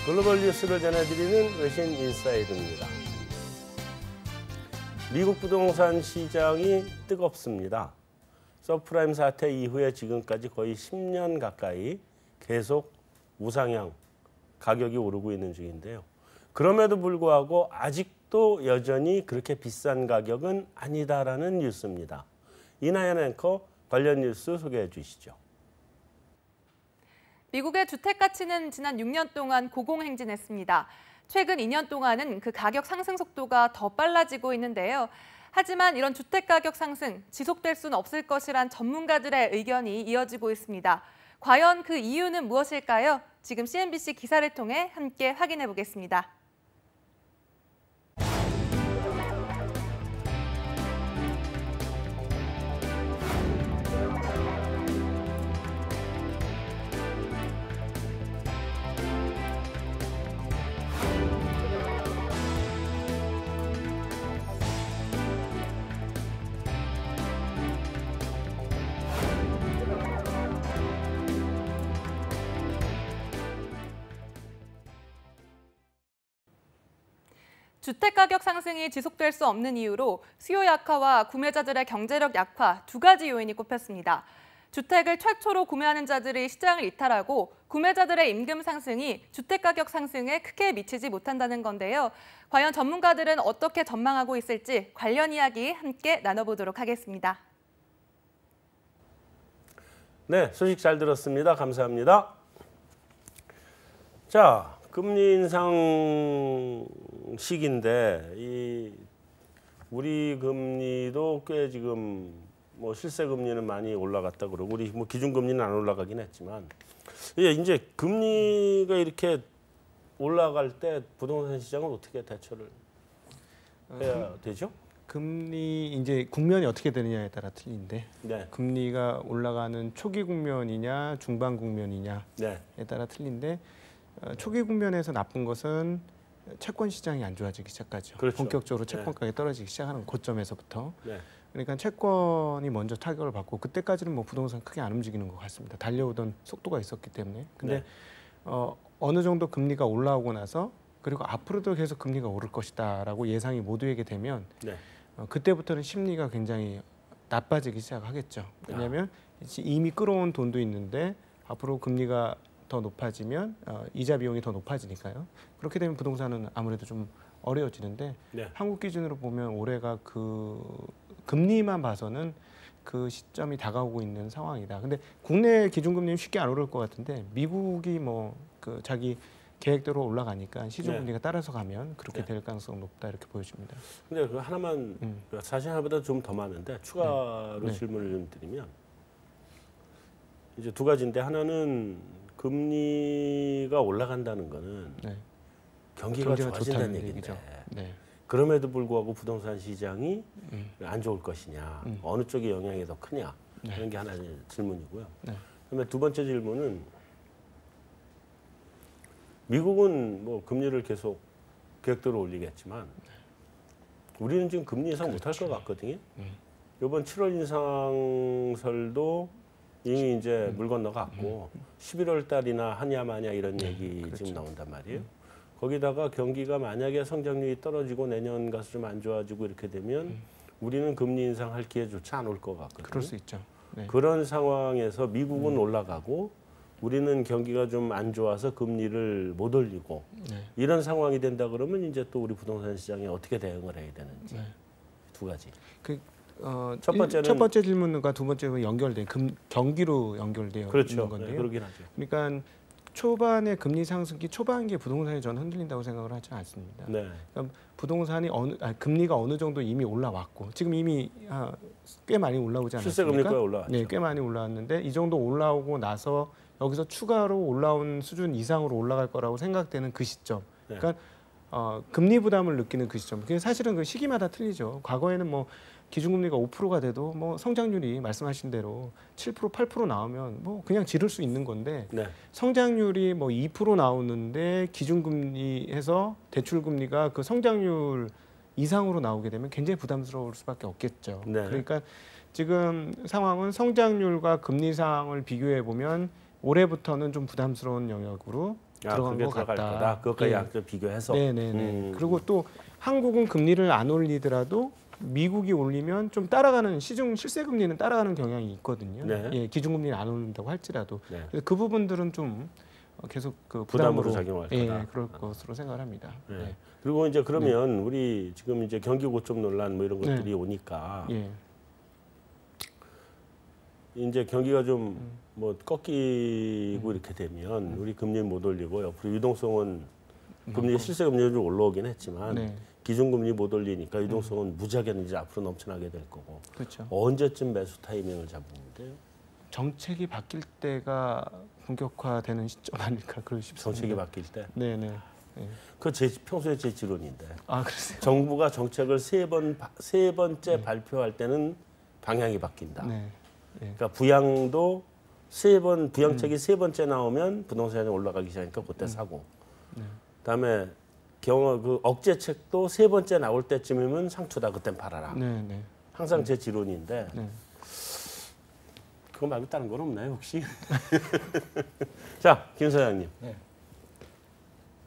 글로벌 뉴스를 전해드리는 외신 인사이드입니다. 미국 부동산 시장이 뜨겁습니다. 서프라임 사태 이후에 지금까지 거의 10년 가까이 계속 우상향 가격이 오르고 있는 중인데요. 그럼에도 불구하고 아직도 여전히 그렇게 비싼 가격은 아니다라는 뉴스입니다. 이나연 앵커 관련 뉴스 소개해 주시죠. 미국의 주택 가치는 지난 6년 동안 고공행진했습니다. 최근 2년 동안은 그 가격 상승 속도가 더 빨라지고 있는데요. 하지만 이런 주택 가격 상승 지속될 수는 없을 것이란 전문가들의 의견이 이어지고 있습니다. 과연 그 이유는 무엇일까요? 지금 CNBC 기사를 통해 함께 확인해 보겠습니다. 주택가격 상승이 지속될 수 없는 이유로 수요 약화와 구매자들의 경제력 약화 두 가지 요인이 꼽혔습니다. 주택을 최초로 구매하는 자들이 시장을 이탈하고 구매자들의 임금 상승이 주택가격 상승에 크게 미치지 못한다는 건데요. 과연 전문가들은 어떻게 전망하고 있을지 관련 이야기 함께 나눠보도록 하겠습니다. 네, 소식 잘 들었습니다. 감사합니다. 자, 금리 인상 시기인데 우리 금리도 꽤 지금 뭐 실세 금리는 많이 올라갔다 그러고 우리 뭐 기준 금리는 안 올라가긴 했지만 이제 금리가 이렇게 올라갈 때 부동산 시장은 어떻게 대처를 해야 되죠? 금리 이제 국면이 어떻게 되느냐에 따라 틀린데 네. 금리가 올라가는 초기 국면이냐 중반 국면이냐에 네. 따라 틀린데 초기 국면에서 나쁜 것은 채권 시장이 안 좋아지기 시작하죠. 그렇죠. 본격적으로 채권 가격이 떨어지기 시작하는 고점에서부터. 네. 그러니까 채권이 먼저 타격을 받고 그때까지는 뭐 부동산 크게 안 움직이는 것 같습니다. 달려오던 속도가 있었기 때문에. 근데 네. 어느 정도 금리가 올라오고 나서 그리고 앞으로도 계속 금리가 오를 것이다라고 예상이 모두에게 되면 네. 그때부터는 심리가 굉장히 나빠지기 시작하겠죠. 왜냐하면 이미 끌어온 돈도 있는데 앞으로 금리가 더 높아지면 이자 비용이 더 높아지니까요. 그렇게 되면 부동산은 아무래도 좀 어려워지는데 네. 한국 기준으로 보면 올해가 그 금리만 봐서는 그 시점이 다가오고 있는 상황이다. 근데 국내 기준금리는 쉽게 안 오를 것 같은데 미국이 뭐 그 자기 계획대로 올라가니까 시중금리가 따라서 가면 그렇게 될 가능성이 높다 이렇게 보여집니다. 근데 그 하나만 사실 하나보다 좀 더 많은데 추가로 질문을 좀 드리면 이제 두 가지인데 하나는 금리가 올라간다는 거는 경기가 좋아진다는 얘기인데 네. 그럼에도 불구하고 부동산 시장이 안 좋을 것이냐 어느 쪽의 영향이 더 크냐 이런 게 하나의 질문이고요. 그다음에 두 번째 질문은 미국은 뭐 금리를 계속 계획대로 올리겠지만 우리는 지금 금리 인상 못할 것 같거든요. 이번 7월 인상설도 이미 이제 물 건너갔고 11월 달이나 하냐 마냐 이런 얘기 지금 나온단 말이에요. 거기다가 경기가 만약에 성장률이 떨어지고 내년 가서 좀 안 좋아지고 이렇게 되면 우리는 금리 인상할 기회조차 안 올 것 같거든요. 그럴 수 있죠. 네. 그런 상황에서 미국은 올라가고 우리는 경기가 좀 안 좋아서 금리를 못 올리고 이런 상황이 된다 그러면 이제 또 우리 부동산 시장에 어떻게 대응을 해야 되는지 두 가지. 첫 번째 질문과 두 번째가 연결돼 경기로 연결되어 있는 건데요. 네, 그러긴 하죠. 그러니까 초반에 금리 상승기 초반기에 부동산이 저는 흔들린다고 생각을 하지 않습니다. 네. 그러니까 부동산이 금리가 어느 정도 이미 올라왔고 지금 이미 꽤 많이 올라오지 않았습니까? 실세 금리가 올라왔죠. 네, 꽤 많이 올라왔는데 이 정도 올라오고 나서 여기서 추가로 올라온 수준 이상으로 올라갈 거라고 생각되는 그 시점. 그러니까 금리 부담을 느끼는 그 시점. 그게 사실은 그 시기마다 틀리죠. 과거에는 뭐 기준금리가 5%가 돼도 뭐 성장률이 말씀하신 대로 7%, 8% 나오면 뭐 그냥 지를 수 있는 건데 성장률이 뭐 2% 나오는데 기준금리에서 대출금리가 그 성장률 이상으로 나오게 되면 굉장히 부담스러울 수밖에 없겠죠. 그러니까 지금 상황은 성장률과 금리 상황을 비교해 보면 올해부터는 좀 부담스러운 영역으로 들어간 것 들어갈 같다. 거다. 그것까지 예. 약간 비교해서. 네네네. 그리고 또 한국은 금리를 안 올리더라도 미국이 올리면 좀 따라가는 시중 실세 금리는 따라가는 경향이 있거든요. 네. 예, 기준금리를 안 올린다고 할지라도 네. 그래서 그 부분들은 좀 계속 그 부담으로 부담으로 작용할 예, 거다. 그럴 것으로 생각을 합니다. 네. 네. 그리고 이제 그러면 우리 지금 이제 경기 고점 논란 뭐 이런 네. 것들이 오니까 예. 이제 경기가 좀 뭐 꺾이고 이렇게 되면 우리 금리 못 올리고 옆으로 유동성은 금리 실세 금리는 좀 올라오긴 했지만 네. 기준금리 못 올리니까 유동성은 무지하게 이제 앞으로 넘쳐나게 될 거고 그렇죠. 언제쯤 매수 타이밍을 잡으면 돼요? 정책이 바뀔 때가 본격화되는 시점 아닐까 그러 싶습니다. 정책이 바뀔 때? 네네. 네. 그 평소에 제 지론인데 아 그러세요? 정부가 정책을 세 번째 발표할 때는 방향이 바뀐다. 네. 네. 그러니까 부양도 부양책이 세 번째 나오면 부동산이 올라가기 시작하니까 그때 사고. 그다음에 그 억제책도 세 번째 나올 때쯤이면 상투다. 그땐 팔아라. 네. 네. 항상 제 지론인데 네. 그거 말고 다른 건 없나요 혹시? 자, 김 소장님. 네.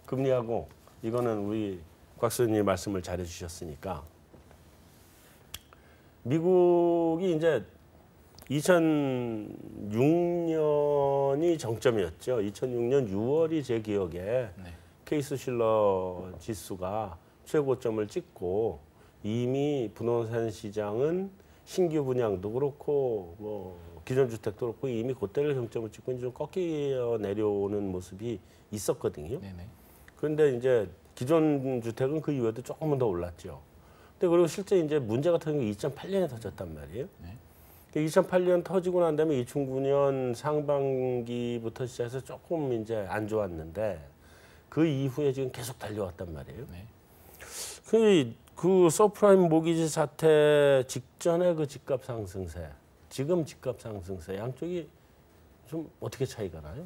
금리하고 이거는 우리 곽 소장님 말씀을 잘해주셨으니까 미국이 이제 2006년이 정점이었죠. 2006년 6월이 제 기억에 네. 케이스 실러 지수가 최고점을 찍고 이미 부동산 시장은 신규 분양도 그렇고 뭐 기존 주택도 그렇고 이미 그때를 정점을 찍고 좀 꺾여 내려오는 모습이 있었거든요. 네네. 그런데 이제 기존 주택은 그 이후에도 조금은 더 올랐죠. 근데 그리고 실제 이제 문제가 터진 게 2008년에 터졌단 말이에요. 네. 2008년 터지고 난 다음에 2009년 상반기부터 시작해서 조금 이제 안 좋았는데 그 이후에 지금 계속 달려왔단 말이에요. 네. 그 서프라임 모기지 사태 직전에 그 집값 상승세, 지금 집값 상승세 양쪽이 좀 어떻게 차이가 나요?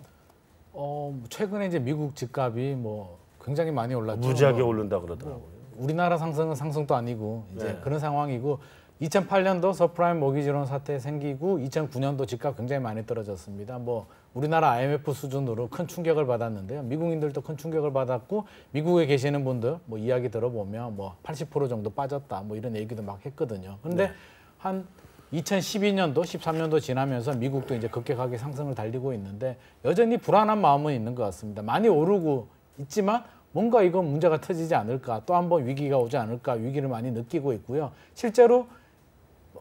최근에 이제 미국 집값이 뭐 굉장히 많이 올랐죠. 무지하게 뭐 오른다 그러더라고요. 우리나라 상승은 상승도 아니고 이제 네. 그런 상황이고 2008년도 서프라임 모기지론 사태 생기고 2009년도 집값 굉장히 많이 떨어졌습니다. 뭐 우리나라 IMF 수준으로 큰 충격을 받았는데요. 미국인들도 큰 충격을 받았고 미국에 계시는 분들 뭐 이야기 들어보면 뭐 80% 정도 빠졌다 뭐 이런 얘기도 막 했거든요. 그런데 한 2012년도, 13년도 지나면서 미국도 이제 급격하게 상승을 달리고 있는데 여전히 불안한 마음은 있는 것 같습니다. 많이 오르고 있지만 뭔가 이건 문제가 터지지 않을까, 또 한 번 위기가 오지 않을까 위기를 많이 느끼고 있고요. 실제로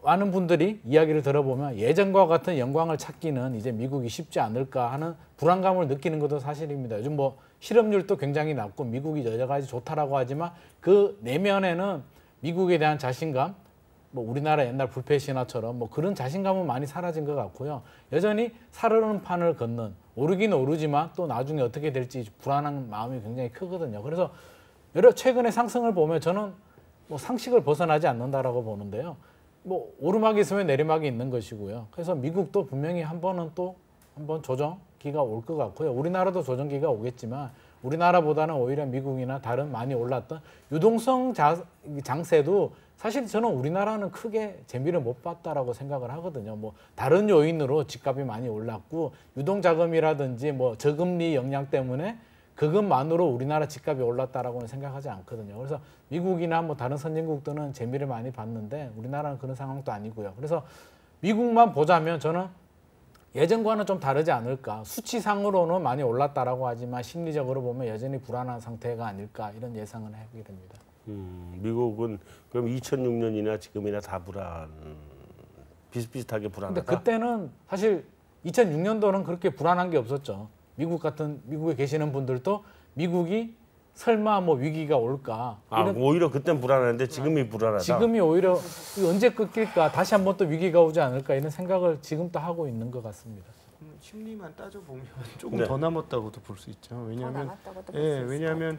많은 분들이 이야기를 들어보면 예전과 같은 영광을 찾기는 이제 미국이 쉽지 않을까 하는 불안감을 느끼는 것도 사실입니다. 요즘 뭐 실업률도 굉장히 낮고 미국이 여러 가지 좋다라고 하지만 그 내면에는 미국에 대한 자신감, 뭐 우리나라 옛날 불패 신화처럼 뭐 그런 자신감은 많이 사라진 것 같고요. 여전히 사르는 판을 걷는, 오르긴 오르지만 또 나중에 어떻게 될지 불안한 마음이 굉장히 크거든요. 그래서 최근의 상승을 보면 저는 뭐 상식을 벗어나지 않는다라고 보는데요. 뭐 오르막이 있으면 내리막이 있는 것이고요. 그래서 미국도 분명히 한 번은 또 한 번 조정기가 올 것 같고요. 우리나라도 조정기가 오겠지만 우리나라보다는 오히려 미국이나 다른 많이 올랐던 유동성 장세도 사실 저는 우리나라는 크게 재미를 못 봤다라고 생각을 하거든요. 뭐 다른 요인으로 집값이 많이 올랐고 유동자금이라든지 뭐 저금리 영향 때문에 그것만으로 우리나라 집값이 올랐다라고는 생각하지 않거든요. 그래서 미국이나 뭐 다른 선진국들은 재미를 많이 봤는데 우리나라는 그런 상황도 아니고요. 그래서 미국만 보자면 저는 예전과는 좀 다르지 않을까. 수치상으로는 많이 올랐다라고 하지만 심리적으로 보면 여전히 불안한 상태가 아닐까 이런 예상을 하게 됩니다. 미국은 그럼 2006년이나 지금이나 다 비슷비슷하게 불안하다. 근데 그때는 사실 2006년도는 그렇게 불안한 게 없었죠. 미국에 계시는 분들도 미국이 설마 뭐 위기가 올까. 오히려 그땐 불안했는데 지금이 불안하다. 지금이 오히려 언제 끊길까, 다시 한번 또 위기가 오지 않을까 이런 생각을 지금도 하고 있는 것 같습니다. 심리만 따져보면 조금 네. 더 남았다고도 볼 수 있죠. 왜냐하면 왜냐하면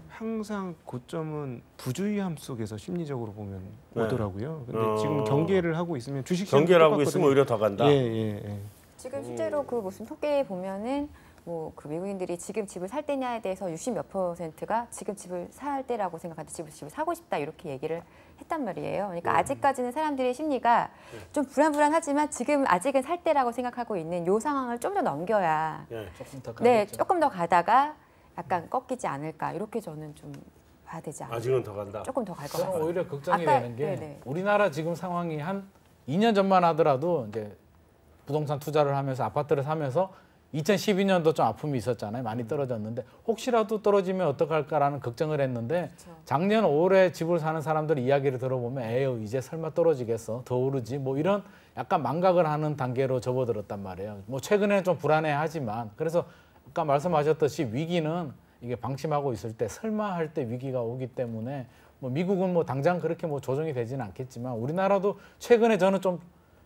항상 고점은 부주의함 속에서 심리적으로 보면 오더라고요. 근데 지금 경계를 하고 있으면 주식 경계를 하고 있으면 오히려 더 간다. 예. 지금 실제로 그 무슨 통계에 보면은 뭐 그 미국인들이 지금 집을 살 때냐에 대해서 60몇 %가 지금 집을 살 때라고 생각하는데 집을 사고 싶다 이렇게 얘기를 했단 말이에요. 그러니까 아직까지는 사람들의 심리가 좀 불안불안하지만 지금 아직은 살 때라고 생각하고 있는 요 상황을 좀 더 넘겨야 조금 더 네, 가겠죠. 조금 더 가다가 약간 꺾이지 않을까 이렇게 저는 좀 봐야 되지 않을까. 아직은 더 간다. 조금 더 갈 것 저는 같아요. 오히려 걱정이 아까- 되는 게 네네. 우리나라 지금 상황이 한 2년 전만 하더라도 이제 부동산 투자를 하면서 아파트를 사면서 2012년도 좀 아픔이 있었잖아요. 많이 떨어졌는데 혹시라도 떨어지면 어떡할까라는 걱정을 했는데 그렇죠. 작년 올해 집을 사는 사람들 이야기를 들어보면 에휴 이제 설마 떨어지겠어 더 오르지 뭐 이런 약간 망각을 하는 단계로 접어들었단 말이에요. 뭐 최근에는 좀 불안해하지만 그래서 아까 말씀하셨듯이 위기는 이게 방심하고 있을 때 설마 할 때 위기가 오기 때문에 뭐 미국은 뭐 당장 그렇게 뭐 조정이 되지는 않겠지만 우리나라도 최근에 저는 좀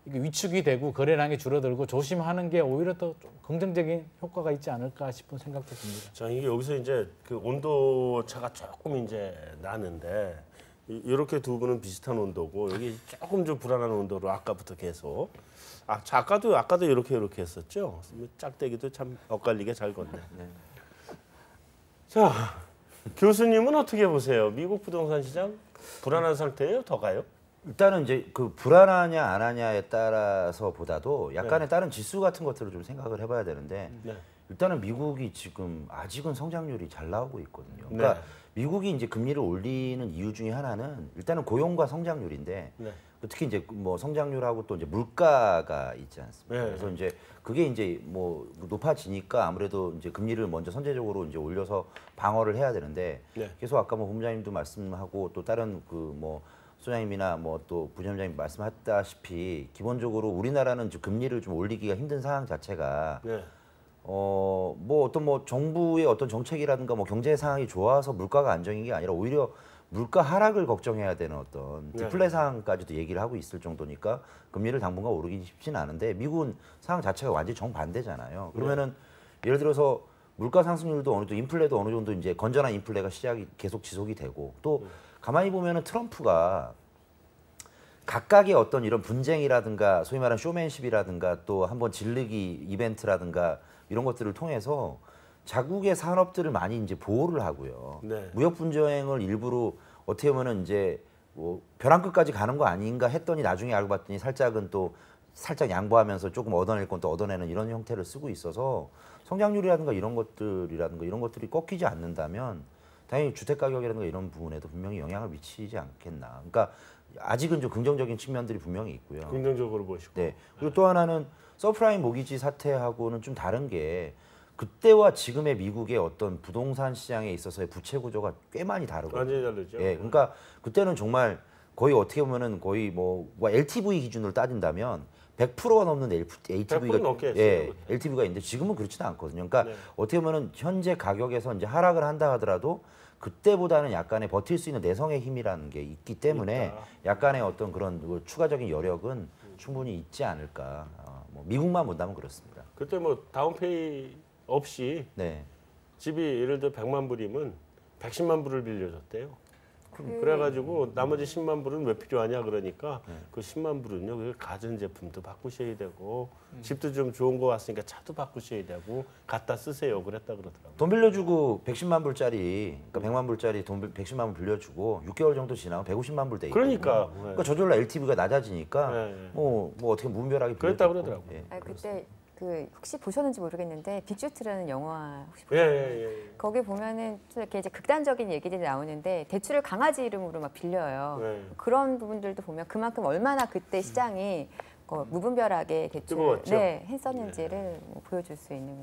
이게 위축이 되고 거래량이 줄어들고 조심하는 게 오히려 더 좀 긍정적인 효과가 있지 않을까 싶은 생각도 듭니다. 자, 이게 여기서 이제 그 온도 차가 조금 이제 나는데 이렇게 두 분은 비슷한 온도고 여기 조금 좀 불안한 온도로 아까부터 계속 아까도 이렇게 했었죠. 짝대기도 참 엇갈리게 잘 걷네. 자, 교수님은 어떻게 보세요? 미국 부동산 시장 불안한 상태예요? 더 가요? 일단은 이제 그 불안하냐 안 하냐에 따라서 보다도 약간의 다른 지수 같은 것들을 좀 생각을 해봐야 되는데 네. 일단은 미국이 지금 아직은 성장률이 잘 나오고 있거든요. 그러니까 네. 미국이 이제 금리를 올리는 이유 중에 하나는 일단은 고용과 성장률인데 네. 특히 이제 뭐 성장률하고 또 이제 물가가 있지 않습니까? 네. 그래서 이제 그게 이제 뭐 높아지니까 아무래도 이제 금리를 먼저 선제적으로 이제 올려서 방어를 해야 되는데 네. 계속 아까 뭐 본부장님도 말씀하고 또 다른 그 뭐 소장님이나 뭐 또 부장님 말씀하셨다시피 기본적으로 우리나라는 이제 금리를 좀 올리기가 힘든 상황 자체가 네. 뭐 어떤 뭐 정부의 어떤 정책이라든가 뭐 경제 상황이 좋아서 물가가 안정인 게 아니라 오히려 물가 하락을 걱정해야 되는 어떤 네. 디플레 상황까지도 얘기를 하고 있을 정도니까 금리를 당분간 오르기 쉽지는 않은데 미국은 상황 자체가 완전히 정반대잖아요. 그러면은 예를 들어서 물가 상승률도 어느 정도 인플레도 어느 정도 이제 건전한 인플레가 시작이 계속 지속이 되고 또 가만히 보면은 트럼프가 각각의 어떤 이런 분쟁이라든가 소위 말하는 쇼맨십이라든가 또 한번 질르기 이벤트라든가 이런 것들을 통해서 자국의 산업들을 많이 이제 보호를 하고요. 네. 무역 분쟁을 일부러 어떻게 보면은 이제 뭐 벼랑 끝까지 가는 거 아닌가 했더니 나중에 알고 봤더니 살짝은 또 살짝 양보하면서 조금 얻어낼 건 또 얻어내는 이런 형태를 쓰고 있어서 성장률이라든가 이런 것들이 꺾이지 않는다면 당연히 주택 가격이라든가 이런 부분에도 분명히 영향을 미치지 않겠나. 그러니까 아직은 좀 긍정적인 측면들이 분명히 있고요. 긍정적으로 보시고. 네. 그리고 또 하나는 서프라임 모기지 사태하고는 좀 다른 게 그때와 지금의 미국의 어떤 부동산 시장에 있어서의 부채 구조가 꽤 많이 다르거든요. 완전히 다르죠. 예, 그러니까 그때는 정말 거의 어떻게 보면은 거의 뭐 LTV 기준으로 따진다면 100%가 넘는 100% 넘게 했어요, 그때. LTV가 있는데 지금은 그렇지는 않거든요. 그러니까 네. 어떻게 보면은 현재 가격에서 이제 하락을 한다 하더라도 그때보다는 약간의 버틸 수 있는 내성의 힘이라는 게 있기 때문에 있다. 약간의 어떤 그런 그 추가적인 여력은 충분히 있지 않을까. 뭐 미국만 본다면 그렇습니다. 그때 뭐 다운페이 없이 네. 집이 예를 들어 100만 불이면 110만 불을 빌려줬대요. 그래가지고 나머지 10만 불은 왜 필요하냐 그러니까 그 10만 불은요 그 가전제품도 바꾸셔야 되고 집도 좀 좋은 거 왔으니까 차도 바꾸셔야 되고 갖다 쓰세요 그랬다 그러더라고요. 돈 빌려주고 110만 불짜리, 그러니까 100만 불짜리 돈 110만 불 빌려주고 6개월 정도 지나면 150만 불 돼 있거든요. 그러니까. 그러니까 저절로 LTV가 낮아지니까 네. 뭐 어떻게 무분별하게 그랬다 빌려줬고. 그러더라고요. 예. 아니, 그때 그 혹시 보셨는지 모르겠는데 빅슈트라는 영화 혹시 예, 보셨나요? 예. 거기 보면은 좀 이렇게 이제 극단적인 얘기들이 나오는데 대출을 강아지 이름으로 막 빌려요. 네. 그런 부분들도 보면 그만큼 얼마나 그때 시장이 무분별하게 대출 뜨거웠죠. 했었는지를 뭐 보여줄 수 있는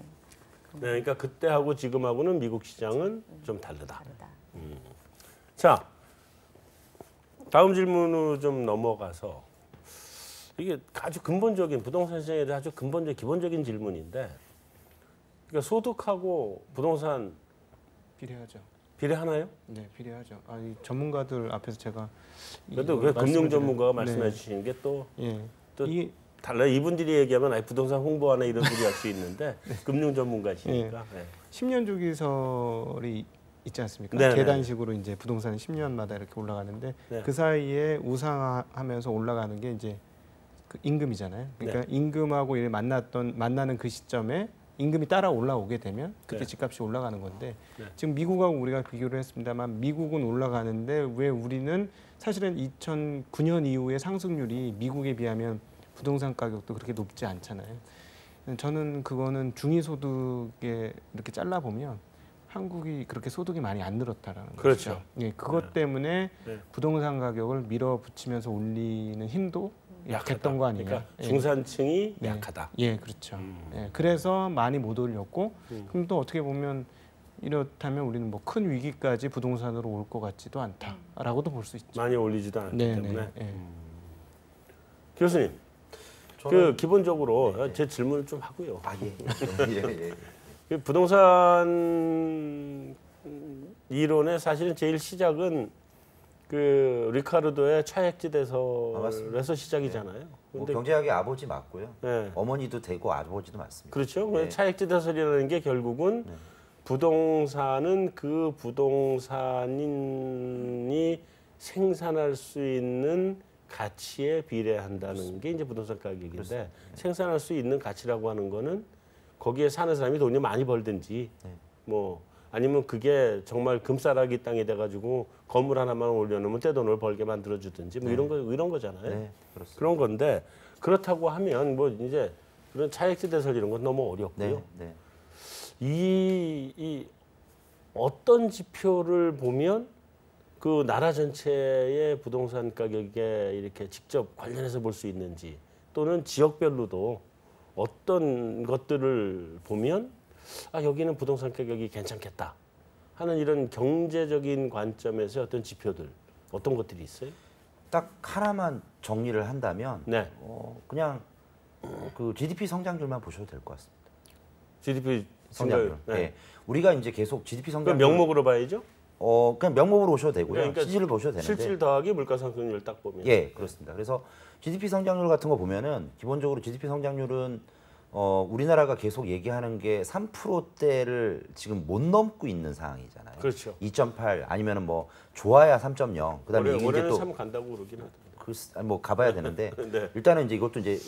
네, 그러니까 그때하고 지금하고는 미국 시장은 좀 다르다. 다르다. 자, 다음 질문으로 좀 넘어가서 이게 아주 근본적인 부동산 시장에 대한 아주 근본적 기본적인 질문인데, 그러니까 소득하고 부동산 비례하죠. 비례하나요? 네, 비례하죠. 이 전문가들 앞에서 제가 그래도 이걸 그 금융 말씀을 전문가가 드려- 말씀해 네. 주시는 게 또 예. 또 이게 달라요. 이분들이 얘기하면 아니 부동산 홍보하네 이런 소리 할 수 있는데 금융 전문가시니까. 네. 10년 주기설이 있지 않습니까? 네네. 계단식으로 이제 부동산 10년마다 이렇게 올라가는데 네. 그 사이에 우상하면서 올라가는 게 이제 그 임금이잖아요. 그러니까 임금하고 만나는 그 시점에 임금이 따라 올라오게 되면 그때 네. 집값이 올라가는 건데 네. 지금 미국하고 우리가 비교를 했습니다만 미국은 올라가는데 왜 우리는 사실은 2009년 이후의 상승률이 미국에 비하면 부동산 가격도 그렇게 높지 않잖아요. 저는 그거는 중위소득에 이렇게 잘라보면 한국이 그렇게 소득이 많이 안 늘었다라는 그렇죠. 거죠. 예, 그것 때문에 네. 부동산 가격을 밀어붙이면서 올리는 힘도 약했던 거 아니냐. 그러니까 예. 중산층이 네. 약하다. 예, 그렇죠. 예, 그래서 많이 못 올렸고, 그럼 또 어떻게 보면 이렇다면 우리는 뭐 큰 위기까지 부동산으로 올 것 같지도 않다라고도 볼 수 있죠. 많이 올리지도 않기 네, 때문에. 네. 예. 교수님, 그 기본적으로 제 질문을 좀 하고요. 아, 예. 예, 예. 그 부동산 이론의 사실은 제일 시작은 그 리카르도의 차액지대설에서 시작이잖아요. 뭐 근데 경제학의 아버지 맞고요. 네. 어머니도 되고 아버지도 맞습니다. 그렇죠. 네. 차액지대설이라는 게 결국은 부동산은 그 부동산인이 생산할 수 있는 가치에 비례한다는 게 이제 부동산 가격인데 생산할 수 있는 가치라고 하는 거는 거기에 사는 사람이 돈이 많이 벌든지 뭐 아니면 그게 정말 금싸라기 땅이 돼가지고 건물 하나만 올려놓으면 떼돈을 벌게 만들어주든지 뭐 이런 거잖아요. 네, 그렇습니다. 그런 건데 그렇다고 하면 뭐 이제 그런 차액지대설 이런 건 너무 어렵고요. 네, 네. 이 어떤 지표를 보면 그 나라 전체의 부동산 가격에 이렇게 직접 관련해서 볼 수 있는지 또는 지역별로도 어떤 것들을 보면 아 여기는 부동산 가격이 괜찮겠다 하는 이런 경제적인 관점에서 어떤 지표들 어떤 것들이 있어요? 딱 하나만 정리를 한다면 네. 그냥 그 GDP 성장률만 보셔도 될 것 같습니다. GDP 성장률. 네. 네. 우리가 이제 계속 GDP 그럼 성장률 명목으로 봐야죠. 그냥 명목으로 보셔도 되고요. 그러니까 실질을 보셔도 되는데. 실질 더하기 물가상승률 딱 보면. 예, 그렇습니다. 그래서 GDP 성장률 같은 거 보면은 기본적으로 GDP 성장률은 우리나라가 계속 얘기하는 게 3%대를 지금 못 넘고 있는 상황이잖아요. 그렇죠. 2.8 아니면은 뭐 좋아야 3.0. 그다음에 이게 올해는 또 3 간다고 그러긴 하던데. 뭐 가봐야 되는데 네. 일단은 이제 이것도 이제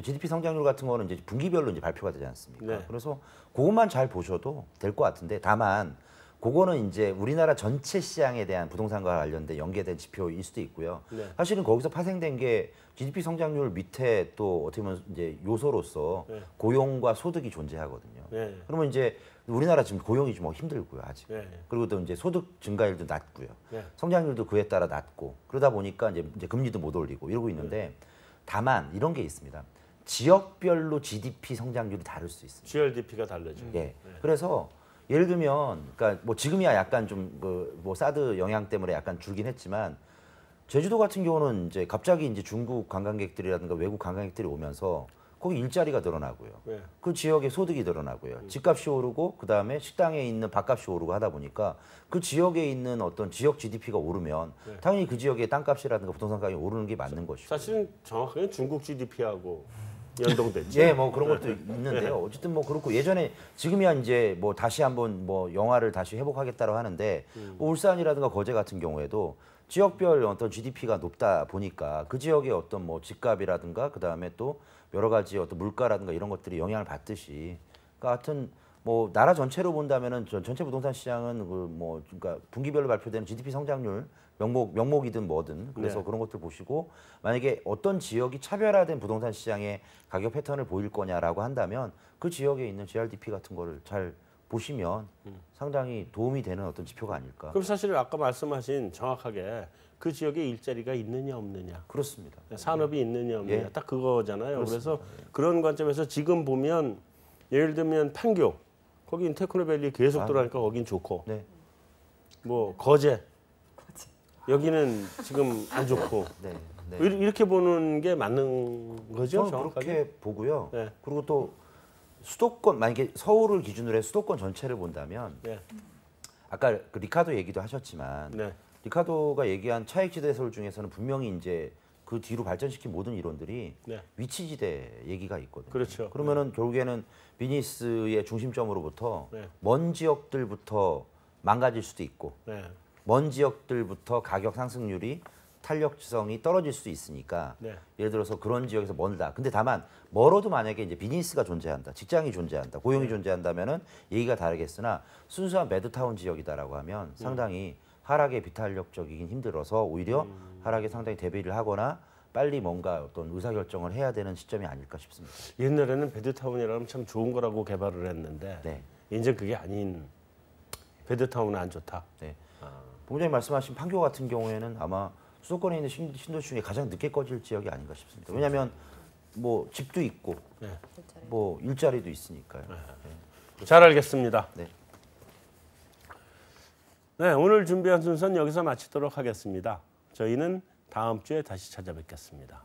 GDP 성장률 같은 거는 이제 분기별로 이제 발표가 되지 않습니까? 네. 그래서 그것만 잘 보셔도 될 것 같은데 다만 그거는 이제 우리나라 전체 시장에 대한 부동산과 관련된 연계된 지표일 수도 있고요. 네. 사실은 거기서 파생된 게 GDP 성장률 밑에 또 어떻게 보면 이제 요소로서 네. 고용과 소득이 존재하거든요. 네. 그러면 이제 우리나라 지금 고용이 좀 힘들고요, 아직. 네. 그리고 또 이제 소득 증가율도 낮고요. 네. 성장률도 그에 따라 낮고 그러다 보니까 이제 금리도 못 올리고 이러고 있는데 다만 이런 게 있습니다. 지역별로 GDP 성장률이 다를 수 있습니다. GRDP가 다르죠. 예. 그래서 예를 들면 그러니까 뭐 지금이야 약간 좀 뭐 사드 영향 때문에 약간 줄긴 했지만 제주도 같은 경우는 이제 갑자기 이제 중국 관광객들이라든가 외국 관광객들이 오면서 거기 일자리가 늘어나고요. 네. 그 지역의 소득이 늘어나고요. 집값이 오르고 그다음에 식당에 있는 밥값이 오르고 하다 보니까 그 지역에 있는 어떤 지역 GDP가 오르면 당연히 그 지역의 땅값이라든가 부동산 가격이 오르는 게 맞는 것이고. 사실은 정확하게 중국 GDP하고 연동됐죠. 예, 뭐 그런 것도 있는데요. 어쨌든 뭐 그렇고 예전에 지금이야 이제 뭐 다시 한번 뭐 영화를 다시 회복하겠다고 하는데 뭐 울산이라든가 거제 같은 경우에도 지역별 어떤 GDP가 높다 보니까 그 지역의 어떤 뭐 집값이라든가 그 다음에 또 여러 가지 어떤 물가라든가 이런 것들이 영향을 받듯이 그러니까 하여튼 뭐 나라 전체로 본다면은 전체 부동산 시장은 그 뭐 그러니까 분기별로 발표되는 GDP 성장률 명목이든 뭐든 그래서 네. 그런 것들 보시고 만약에 어떤 지역이 차별화된 부동산 시장의 가격 패턴을 보일 거냐라고 한다면 그 지역에 있는 GRDP 같은 거를 잘 보시면 상당히 도움이 되는 어떤 지표가 아닐까. 그럼 사실 아까 말씀하신 정확하게 그 지역에 일자리가 있느냐 없느냐, 그렇습니다. 산업이 있느냐 없느냐, 예. 딱 그거잖아요. 그렇습니다. 그래서 그런 관점에서 지금 보면 예를 들면 판교, 거긴 테크노밸리 계속 들어가니까 거긴 좋고, 네. 뭐 거제, 여기는 지금 안 좋고 네. 네. 이렇게 보는 게 맞는 거죠, 저는 정확하게? 그렇게 보고요. 네. 그리고 또 수도권 만약에 서울을 기준으로 해서 수도권 전체를 본다면 네, 아까 그 리카도 얘기도 하셨지만 네, 리카도가 얘기한 차익지대설 중에서는 분명히 이제 그 뒤로 발전시킨 모든 이론들이 네. 위치지대 얘기가 있거든요. 그렇죠. 그러면은 결국에는 비즈니스의 중심점으로부터 네. 먼 지역들부터 망가질 수도 있고 네, 먼 지역들부터 가격 상승률이 탄력성이 떨어질 수 있으니까 네. 예를 들어서 그런 지역에서 멀다. 근데 다만 멀어도 만약에 이제 비즈니스가 존재한다, 직장이 존재한다, 고용이 존재한다면은 얘기가 다르겠으나 순수한 매드타운 지역이다라고 하면 상당히 하락에 비탄력적이긴 힘들어서 오히려 하락에 상당히 대비를 하거나 빨리 뭔가 어떤 의사결정을 해야 되는 시점이 아닐까 싶습니다. 옛날에는 배드타운이라면 참 좋은 거라고 개발을 했는데 네. 이제 그게 아닌 베드타운은 안 좋다. 네. 본부장님 말씀하신 판교 같은 경우에는 아마 수도권에 있는 신도시 중에 가장 늦게 꺼질 지역이 아닌가 싶습니다. 왜냐하면 뭐 집도 있고 뭐 일자리도 있으니까요. 잘 알겠습니다. 네. 네, 오늘 준비한 순서는 여기서 마치도록 하겠습니다. 저희는 다음 주에 다시 찾아뵙겠습니다.